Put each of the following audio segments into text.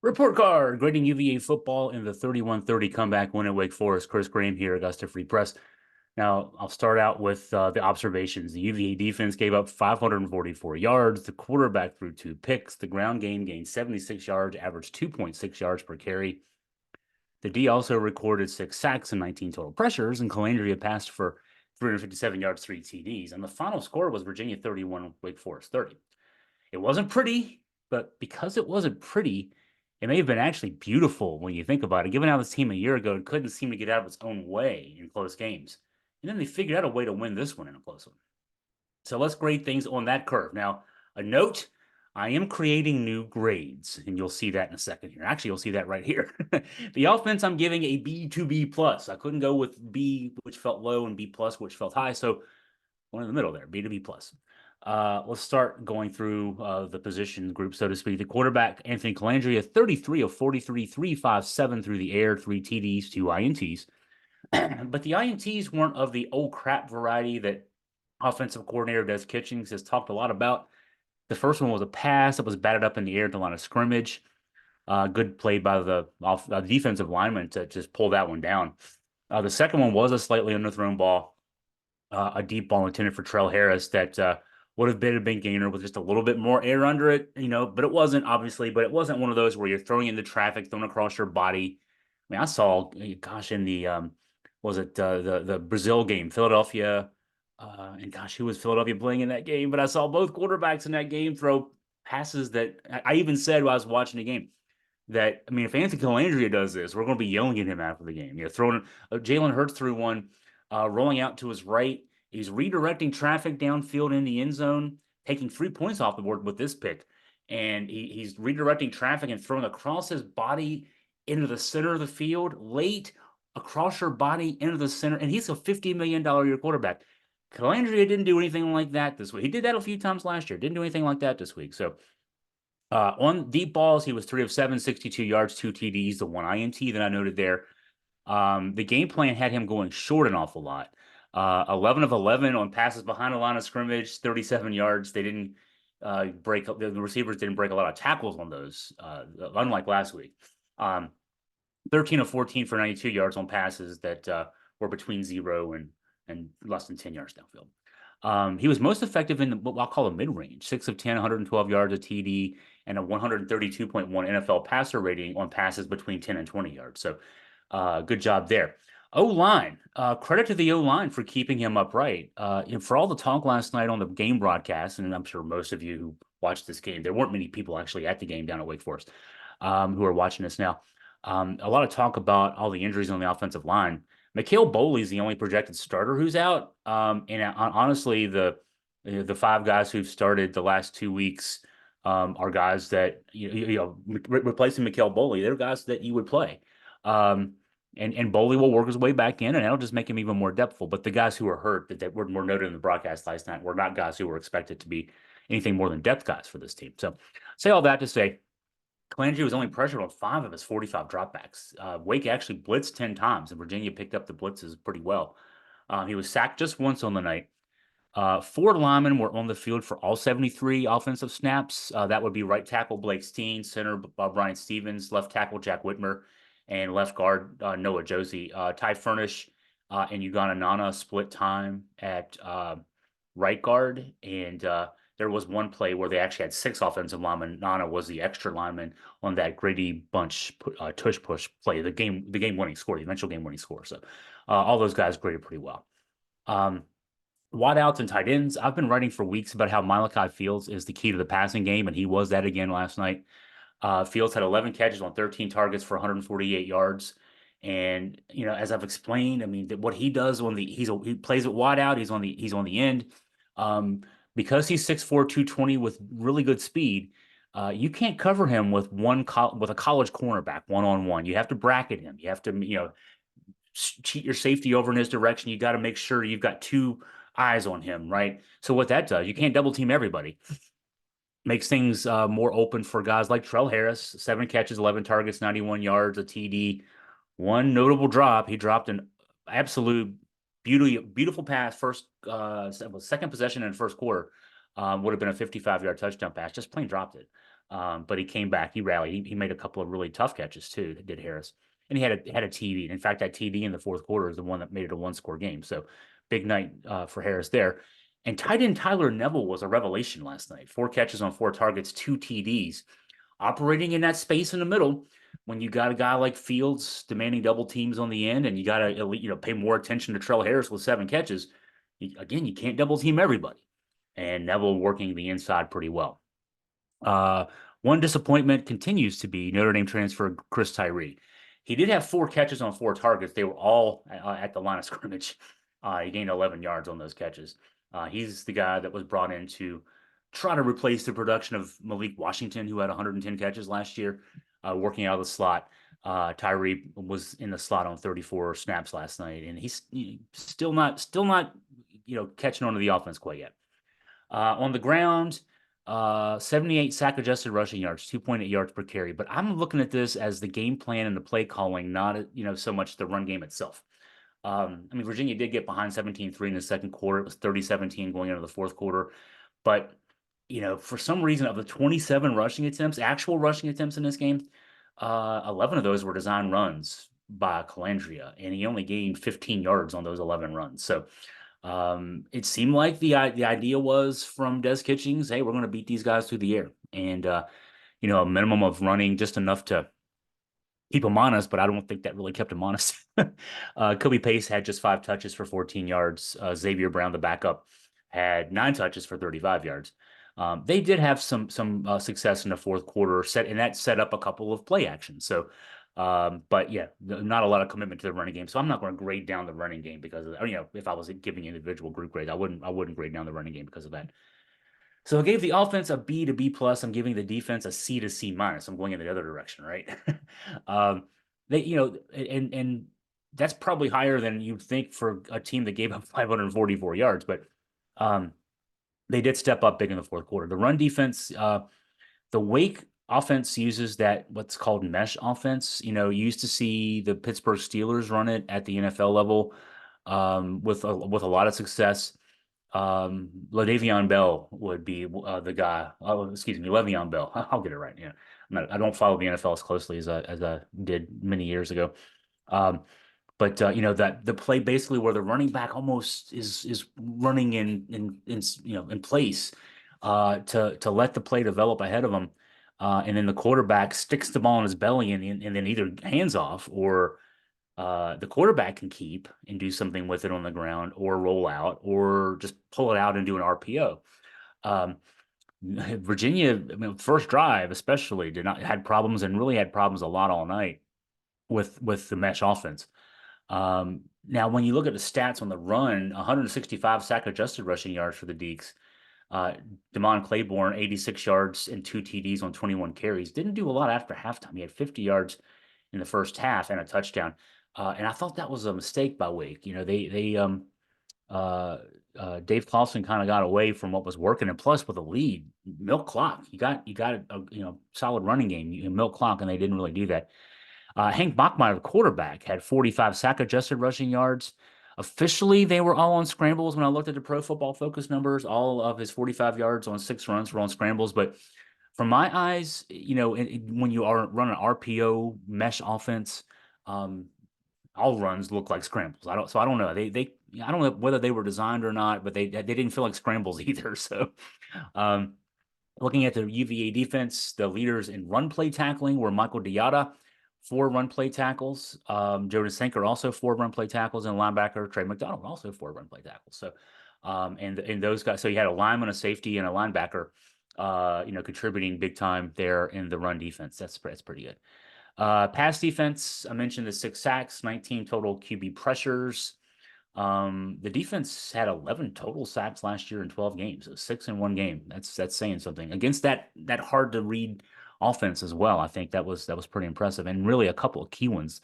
Report card grading UVA football in the 31-30 comeback win at Wake Forest. Chris Graham here, Augusta Free Press. Now, I'll start out with the observations. The UVA defense gave up 544 yards. The quarterback threw 2 picks. The ground game gained 76 yards, averaged 2.6 yards per carry. The D also recorded 6 sacks and 19 total pressures, and Colandrea passed for 357 yards, 3 TDs. And the final score was Virginia 31, Wake Forest 30. It wasn't pretty, but because it wasn't pretty, it may have been actually beautiful when you think about it, given how this team a year ago couldn't seem to get out of its own way in close games. And then they figured out a way to win this one in a close one. So let's grade things on that curve. Now, a note, I am creating new grades, and you'll see that in a second here. Actually, you'll see that right here. The offense, I'm giving a B to B plus. I couldn't go with B, which felt low, and B plus, which felt high. So one in the middle there, B to B plus. Let's start going through the position group, so to speak. The quarterback, Anthony Colandrea, 33 of 43, 357 through the air, 3 TDs, 2 INTs. But the INTs weren't of the old crap variety that offensive coordinator Des Kitchings has talked a lot about. The first one was a pass that was batted up in the air at the line of scrimmage. Good play by the defensive lineman to just pull that one down. The second one was a slightly underthrown ball, a deep ball intended for Trell Harris that would have been a big gainer with just a little bit more air under it, but it wasn't, obviously, but it wasn't one of those where you're throwing into traffic, thrown across your body. I mean, I saw, gosh, in the, was it the Brazil game, Philadelphia, and gosh, who was Philadelphia playing in that game? But I saw both quarterbacks in that game throw passes that I even said while I was watching the game that, I mean, if Anthony Colandrea does this, we're going to be yelling at him after the game. Throwing Jalen Hurts threw one, rolling out to his right. He's redirecting traffic downfield in the end zone, taking 3 points off the board with this pick. And he's redirecting traffic and throwing across his body into the center of the field, late across your body into the center. And he's a $50 million a year quarterback. Colandrea didn't do anything like that this week. He did that a few times last year. Didn't do anything like that this week. So on deep balls, he was 3 of 7, 62 yards, 2 TDs, the 1 INT that I noted there. The game plan had him going short an awful lot. 11 of 11 on passes behind the line of scrimmage, 37 yards. They didn't break up. The receivers didn't break a lot of tackles on those, unlike last week. 13 of 14 for 92 yards on passes that were between 0 and less than 10 yards downfield. He was most effective in what I'll call a mid-range, 6 of 10, 112 yards a TD, and a 132.1 NFL passer rating on passes between 10 and 20 yards. So good job there. O-line, credit to the O-line for keeping him upright. And for all the talk last night on the game broadcast, and I'm sure most of you who watched this game, there weren't many people actually at the game down at Wake Forest who are watching this now. A lot of talk about all the injuries on the offensive line. Mikhail Boley is the only projected starter who's out. And honestly, the 5 guys who've started the last 2 weeks are guys that, replacing Mikhail Boley, they're guys that you would play. And Boley will work his way back in, and that'll just make him even more depthful. But the guys who were hurt that were more noted in the broadcast last night were not guys who were expected to be anything more than depth guys for this team. So say all that to say, Colandrea was only pressured on 5 of his 45 dropbacks. Wake actually blitzed 10 times, and Virginia picked up the blitzes pretty well. He was sacked just once on the night. 4 linemen were on the field for all 73 offensive snaps. That would be right tackle Blake Steen, center Brian Stevens, left tackle Jack Whitmer, and left guard Noah Josie. Ty Furnish and Ugana Nana split time at right guard, and there was one play where they actually had 6 offensive linemen. Nana was the extra lineman on that Grady Bunch tush push play, the game winning score, the eventual game winning score. So all those guys graded pretty well. Wideouts and tight ends. I've been writing for weeks about how Malachi Fields is the key to the passing game, and he was that again last night. Fields had 11 catches on 13 targets for 148 yards. And, as I've explained, I mean, what he does he plays it wide out. He's on the end. Because he's 6'4", 220 with really good speed, you can't cover him with a college cornerback one-on-one. You have to bracket him. You have to, cheat your safety over in his direction. You got to make sure you've got 2 eyes on him, right? So what that does, you can't double team everybody. Makes things more open for guys like Trell Harris, 7 catches, 11 targets, 91 yards, a TD. One notable drop, he dropped an absolute beautiful pass, second possession in the first quarter, would have been a 55-yard touchdown pass, just plain dropped it. But he came back. He rallied. He made a couple of really tough catches too. Did Harris, and he had a TD. In fact, that TD in the fourth quarter is the one that made it a one-score game. So big night for Harris there. And tight end Tyler Neville was a revelation last night. 4 catches on 4 targets, 2 TDs, operating in that space in the middle. When you got a guy like Fields demanding double teams on the end, and you got to pay more attention to Trell Harris with 7 catches. Again, you can't double team everybody, and Neville working the inside pretty well. Uh, One disappointment continues to be Notre Dame transfer Chris Tyree. He did have 4 catches on 4 targets. They were all at the line of scrimmage. He gained 11 yards on those catches. He's the guy that was brought in to try to replace the production of Malik Washington, who had 110 catches last year, working out of the slot. Tyree was in the slot on 34 snaps last night, and he's still not catching on to the offense quite yet. On the ground, 78 sack adjusted rushing yards, 2.8 yards per carry. But I'm looking at this as the game plan and the play calling, not so much the run game itself. Virginia did get behind 17-3 in the second quarter. It was 30-17 going into the fourth quarter. But, for some reason, of the 27 rushing attempts, actual rushing attempts in this game, 11 of those were design runs by Colandrea, and he only gained 15 yards on those 11 runs. So it seemed like the idea was from Des Kitchings, hey, we're going to beat these guys through the air. And, a minimum of running just enough to keep him honest, but I don't think that really kept him honest. Kobe Pace had just 5 touches for 14 yards. Xavier Brown, the backup, had 9 touches for 35 yards. They did have some success in the fourth quarter, and that set up a couple of play actions. So, but yeah, not a lot of commitment to the running game. So I'm not going to grade down the running game because of, if I was giving individual group grades, I wouldn't grade down the running game because of that. So I gave the offense a B to B plus. I'm giving the defense a C to C minus. I'm going in the other direction, right? And that's probably higher than you'd think for a team that gave up 544 yards, but they did step up big in the fourth quarter. The run defense, the Wake offense uses that what's called mesh offense. You used to see the Pittsburgh Steelers run it at the NFL level with a lot of success. LaDavion Bell would be the guy. Oh, excuse me, Le'Veon Bell. I'll get it right. Yeah, I don't follow the NFL as closely as I did many years ago. But that the play basically where the running back almost is running in place to let the play develop ahead of him, and then the quarterback sticks the ball in his belly and then either hands off or the quarterback can keep and do something with it on the ground or roll out or just pull it out and do an RPO. Virginia, first drive especially had problems and really had problems a lot all night with the mesh offense. Now, when you look at the stats on the run, 165 sack adjusted rushing yards for the Deacs. Damon Claiborne, 86 yards and 2 TDs on 21 carries. Didn't do a lot after halftime. He had 50 yards in the first half and a touchdown. And I thought that was a mistake by Wake. Dave Clawson kind of got away from what was working, and plus with a lead, milk clock. You got a solid running game, you milk clock, and they didn't really do that. Hank Bachmeier, the quarterback, had 45 sack adjusted rushing yards. Officially, they were all on scrambles. When I looked at the Pro Football Focus numbers, all of his 45 yards on 6 runs were on scrambles. But from my eyes, when you are run an RPO mesh offense, all runs look like scrambles. I don't know. I don't know whether they were designed or not, but they didn't feel like scrambles either. So, looking at the UVA defense, the leaders in run play tackling were Michael Diata, 4 run play tackles. Jonas Sanker also 4 run play tackles, and linebacker Trey McDonald also 4 run play tackles. So, and those guys. So you had a lineman, a safety, and a linebacker, contributing big time there in the run defense. That's pretty good. Pass defense, I mentioned the 6 sacks, 19 total QB pressures. The defense had 11 total sacks last year in 12 games. It was 6 in one game. That's saying something against that hard to read offense as well. I think that was pretty impressive, and really a couple of key ones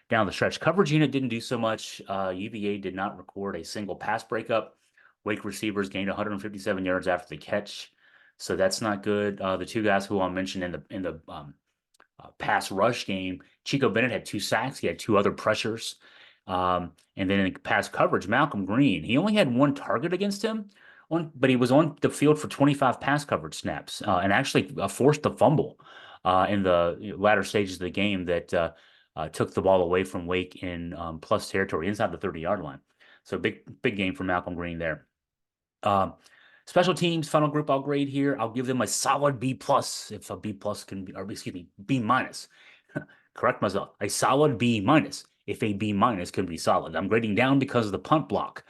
down the stretch. Coverage unit didn't do so much. UVA did not record a single pass breakup. Wake receivers gained 157 yards after the catch, so that's not good. The 2 guys who I'll mention in the pass rush game, Chico Bennett had 2 sacks. He had 2 other pressures. And then in pass coverage, Malcolm Green, he only had 1 target against him, but he was on the field for 25 pass coverage snaps and actually forced a fumble in the latter stages of the game that took the ball away from Wake in plus territory inside the 30-yard line. So big game for Malcolm Green there. Um, Special teams, final group I'll grade here. I'll give them a solid B plus, if a B plus can be, or excuse me, B minus. Correct myself. A solid B minus, if a B minus can be solid. I'm grading down because of the punt block.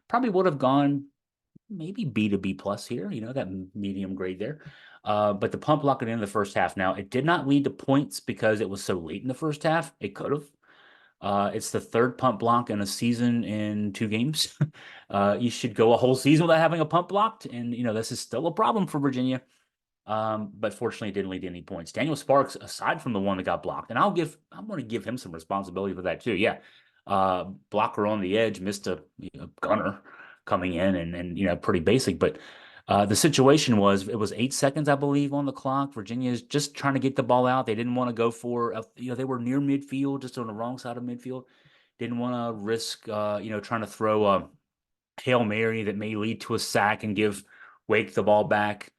Probably would have gone maybe B to B plus here, that medium grade there. But the punt block at the end of the first half. Now, it did not lead to points because it was so late in the first half. It could have. It's the third punt block in a season in 2 games. You should go a whole season without having a punt blocked, and this is still a problem for Virginia. But fortunately, it didn't lead to any points. Daniel Sparks, aside from the one that got blocked, and I'm going to give him some responsibility for that too. Yeah, blocker on the edge missed a gunner coming in, and pretty basic. But the situation was it was 8 seconds, I believe, on the clock. Virginia is just trying to get the ball out. They didn't want to go for they were near midfield, just on the wrong side of midfield. Didn't want to risk trying to throw a Hail Mary that may lead to a sack and give Wake the ball back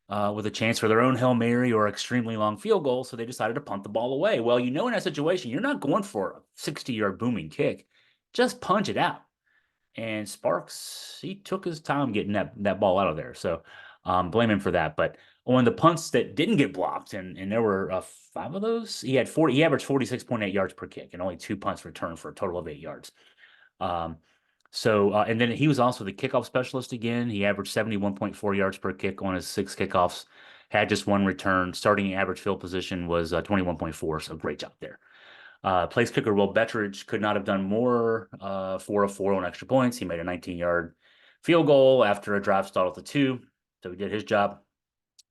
with a chance for their own Hail Mary or extremely long field goal. So they decided to punt the ball away. Well, in that situation, you're not going for a 60-yard booming kick. Just punch it out. And Sparks, he took his time getting that ball out of there. So blame him for that. But on the punts that didn't get blocked, and there were 5 of those, he averaged 46.8 yards per kick and only 2 punts returned for a total of 8 yards. And then he was also the kickoff specialist again. He averaged 71.4 yards per kick on his 6 kickoffs, had just 1 return. Starting average field position was 21.4, so great job there. Place kicker Will Bettridge could not have done more, 4 of 4 on extra points. He made a 19-yard field goal after a drive stalled at the 2, so he did his job.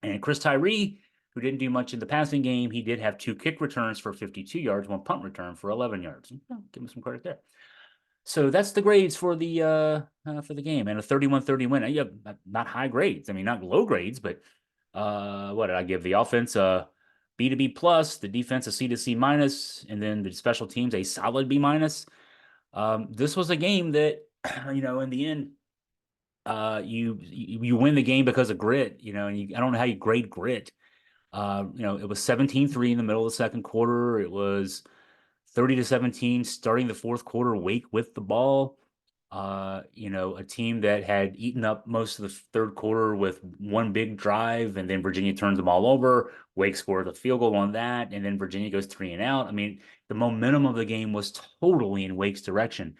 And Chris Tyree, who didn't do much in the passing game, he did have 2 kick returns for 52 yards, 1 punt return for 11 yards. Give him some credit there. So that's the grades for the game, and a 31-30 win. Yeah, not high grades. I mean, not low grades, but what did I give the offense? B to B plus, the defense a C to C minus, and then the special teams a solid B minus. This was a game that, in the end, you win the game because of grit. And I don't know how you grade grit. It was 17-3 in the middle of the second quarter. It was 30-17 starting the fourth quarter. Wake with the ball. A team that had eaten up most of the third quarter with 1 big drive, and then Virginia turns them all over. Wake scored a field goal on that, and then Virginia goes 3 and out. I mean, the momentum of the game was totally in Wake's direction,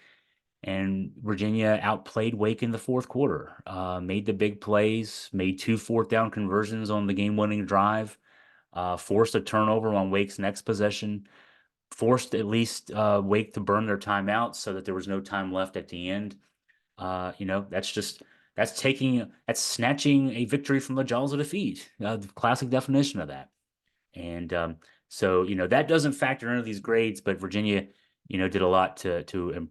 and Virginia outplayed Wake in the fourth quarter. Made the big plays, made 2 fourth-down conversions on the game-winning drive, forced a turnover on Wake's next possession, forced at least Wake to burn their timeout so that there was no time left at the end. That's snatching a victory from the jaws of defeat. The classic definition of that. And so that doesn't factor into these grades, but Virginia, did a lot to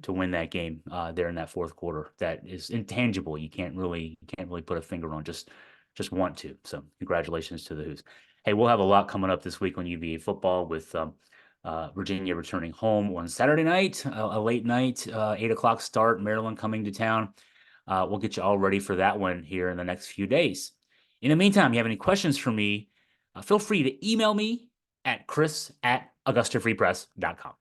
win that game there in that fourth quarter. That is intangible. You can't really put a finger on. Just want to. So congratulations to the Hoos. Hey, we'll have a lot coming up this week on UVA football with Virginia returning home on Saturday night, a late night, 8 o'clock start, Maryland coming to town. We'll get you all ready for that one here in the next few days. In the meantime, you have any questions for me, feel free to email me at chris@augustafreepress.com.